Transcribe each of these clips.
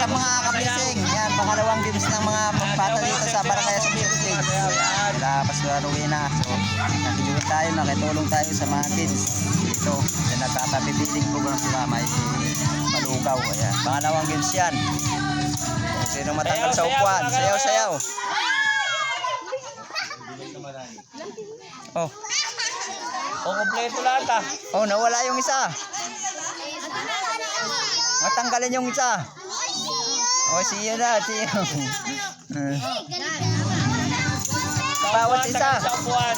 up mga kabising. Yan, pangalawang games ng mga bata dito sa Barangay Subitig. Tapos laruin na. So, nakikita tayo, nakitulong tayo sa mga kids. Dito, yan nagpapapipiling program sila. May palugaw. Ayan, pangalawang games yan. Kung sino matanggal sa upuan, sayaw-sayaw. Oh. O, kompleto lahat ah. Oh, nawala yung isa. Matanggalin yung isa. Oh, siya na, siya. Bawat isa. Sa upuan.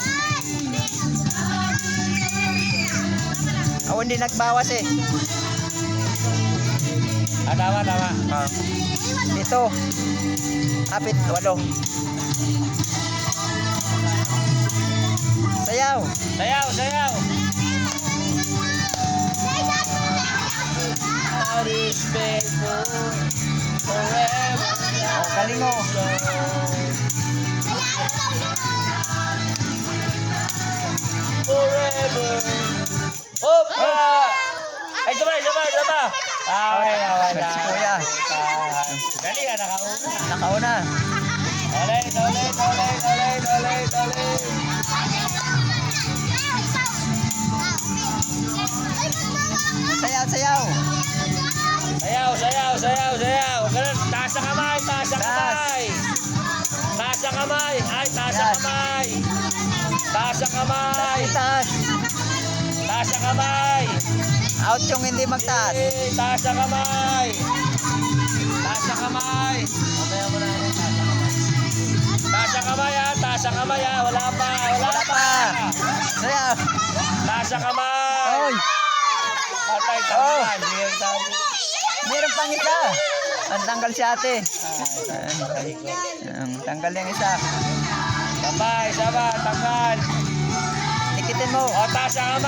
Oh, hindi nagbawas eh. Ah, tama. Ah. Dito. Apit, 8. Sayaw. Sayaw. God is faithful forever. Oh, galing oh. Forever. Hop! Ay, sabay. Okay. Si Kuya. Dali ah, nakauna. Nakauna. Ulit. Sayaw. Sayaw. Ganun, taas ang kamay. Taas ang kamay. Taas ang kamay. Taas. Taas ang kamay. Out yung hindi magtaas. Taas ang kamay. Mamaya mo na rin, taas ang kamay ah. Wala pa. Sayaw. Taas ang kamay. Oy. Patay ka Oh. naman. Meron pang isa. Ang tanggal si ate. Tanggal yung isa. Sabay, tanggal. Tikitin mo. O, taas ang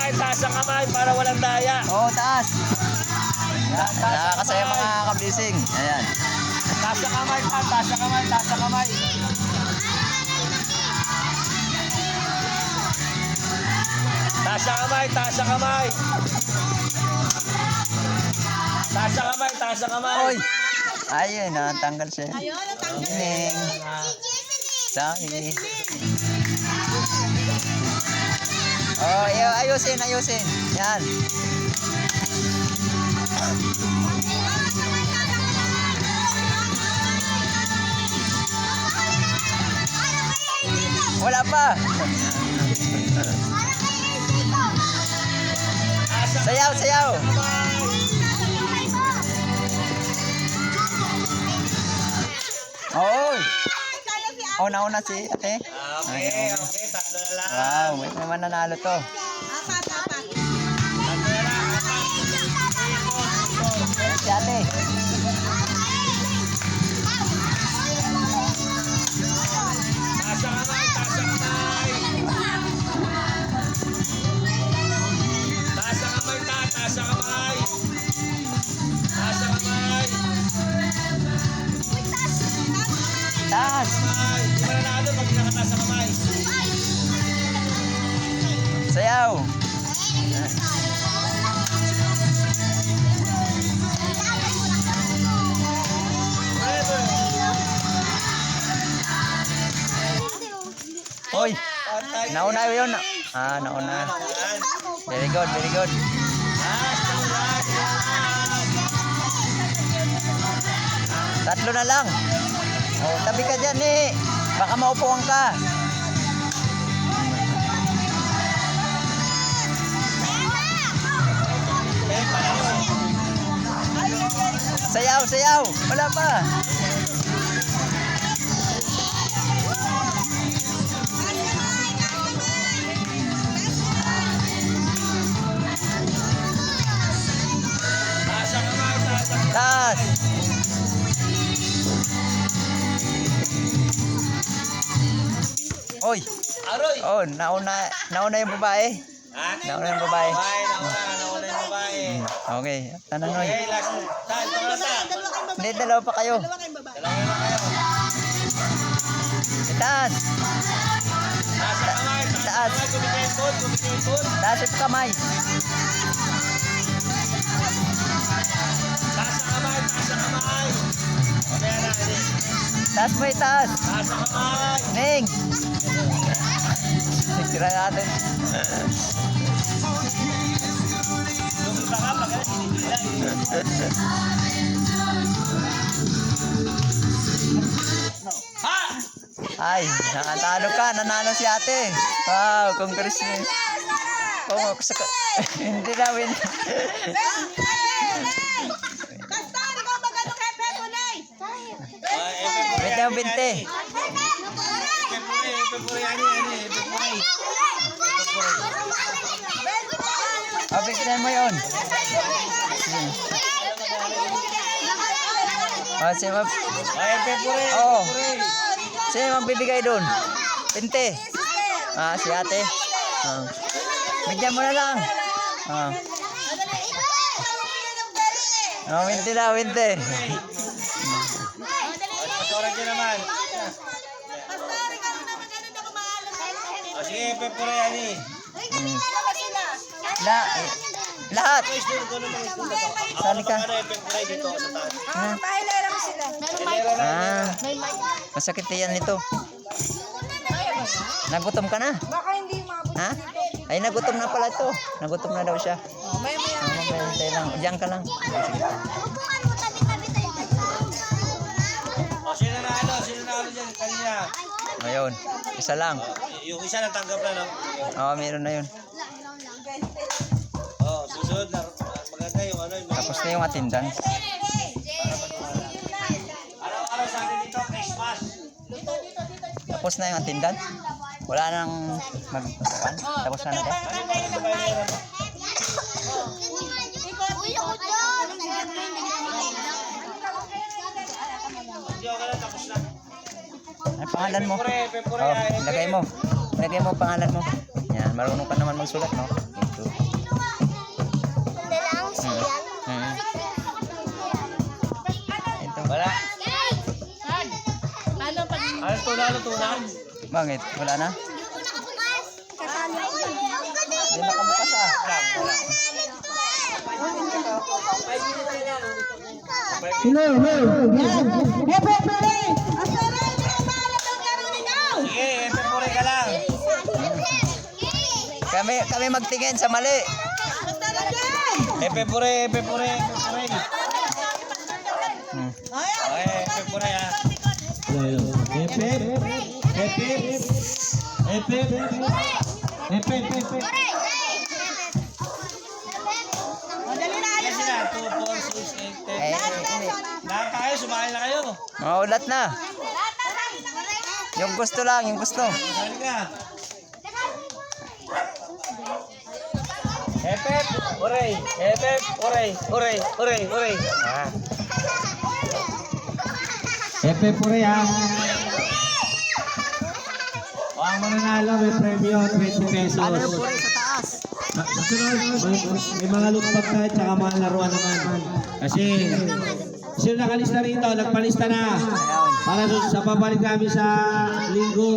kamay para walang daya. Oo, taas. Taas ang Nakakasaya kamay. mga kablising. Ayan. Taas ang kamay. Taas ang kamay. Taas ang kamay. Oy. Ayun, natanggal siya. Gining. Sorry. Oh, ayusin. Yan. Wala pa. Sayaw. Oo. Oh, nauna si ate. Okay. Tatlo na lang. Wow, may mananalo to. Ayan si ate. Taas ang kamay. Taas ang kamay. Taas. Di ba nanalo pag nakataas ang kamay? Sayaw. Hoy. Nauna yun. Nauna. Very good. Tatlo na lang. Oh, tabi ka dyan eh. Baka maupuan ka. Sayaw. Wala pa. Taas. Oy. Aroy! Oh, nauna yung babae. Ha? Nauna yung babae. Nauna yung babae. Okay. Tananoy. Okay, last. Hindi, dalawa pa kayo. Dalawa na kayo. Taas. Taas ang kamay. Taas. Kumikimpot. Taas yung kamay. Taas ang kamay. Taas mo itaas. Taas ang kamay. Ning. Tira natin. Yung iba ka, pag sinigilay. Ha! Ay, nakatalo ka. Nanalo si ate. Wow, congrats. Oh, hindi na win. Pastor, ikaw magano kay Pepo Nay? Binte ang binte. Oh, bigyan mo yun. Oh, sino Oh. Sino magbibigay doon? Binte. Ah, si ate. Ah. Bigyan mo na lang. Ah. Oh, binte na, binte. Pasoran ka naman. Pastor, ikaw na magano na kumahalo. O sige, pepure yan eh. Lahat. Sali ka. Ano yung pepure dito sa taas? Pahilera mo sila. Ah, masakit yan nito. Nagutom ka na? Baka hindi maabot. Ha? Ay, nagutom na pala ito. Nagutom na daw siya. Hintay lang. Diyan ka lang. O sino na ano? Sino na ano dyan kanina? Ayun. Isa lang. Yung isa natanggap na, no? Oo, meron na yun. O, susunod na. Maganda yung ano. Tapos na yung attendance. Araw-araw sa atin dito, Christmas. Tapos na yung attendance. Wala nang mag-usapan. Tapos na natin. Ano ba yung babayaran mo? Hindi ako na, tapos na. Ano pangalan mo? Pepure Oh, yan. ilagay mo. Ilagay mo ang pangalan mo. Yan, marunong ka naman magsulat, no? Ito. Hmm. Ito. Wala. Ano tunan? Bakit? Wala na? Hindi nakabukas ah. Sige, pepure ka lang. Kami magtingin sa mali. Pepure. Hmm. Okay, pepure ha. Kasi na, 2, 4, 6, 8, 10. Lahat tayo, sumakay na kayo. Maulat na. Yung gusto lang, yung gusto. Sali ka. Hepep, uray. Hepep, uray. Ah. Epe pure ha. O ang mananalo may premyo 20 pesos. Ano yung puri sa taas? Sunod, may mga lootbag tayo tsaka mga laruan naman. Kasi sino nakalista rito, nagpalista na. Para sa papalit namin sa linggo.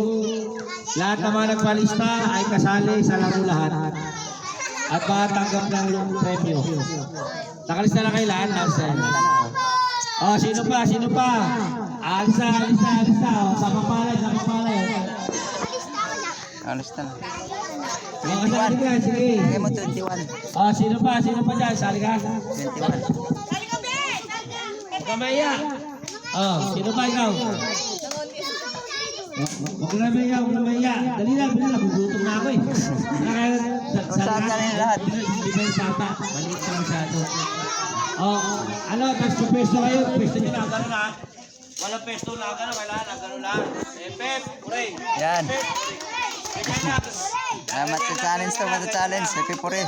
Lahat ng mga nagpalista ay kasali sa laro lahat. At makatanggap ng premyo. Nakalista na kayo lahat, Larsen. Oh, sino pa? Alisa. Oh, sa papalay. Alis na. Oh, sali ka, sige. Lagay mo 21. Oh, sino pa dyan? Sali ka. 21. Huwag ka maiya. Oh, sino pa ikaw? Huwag ka na maiya. Dali lang, gugutom na ako eh. Saan ka rin lahat? Hindi ba yung sata? Maliit ka masyado. Oh, ano, tapos pesto kayo. Pesto nyo na. Gano'n na. Walang pesto na gano'n. Kailangan gano'n lang. Hepep, uray. Yan. Hepep, uray. Salamat sa challenge to. Happy puri.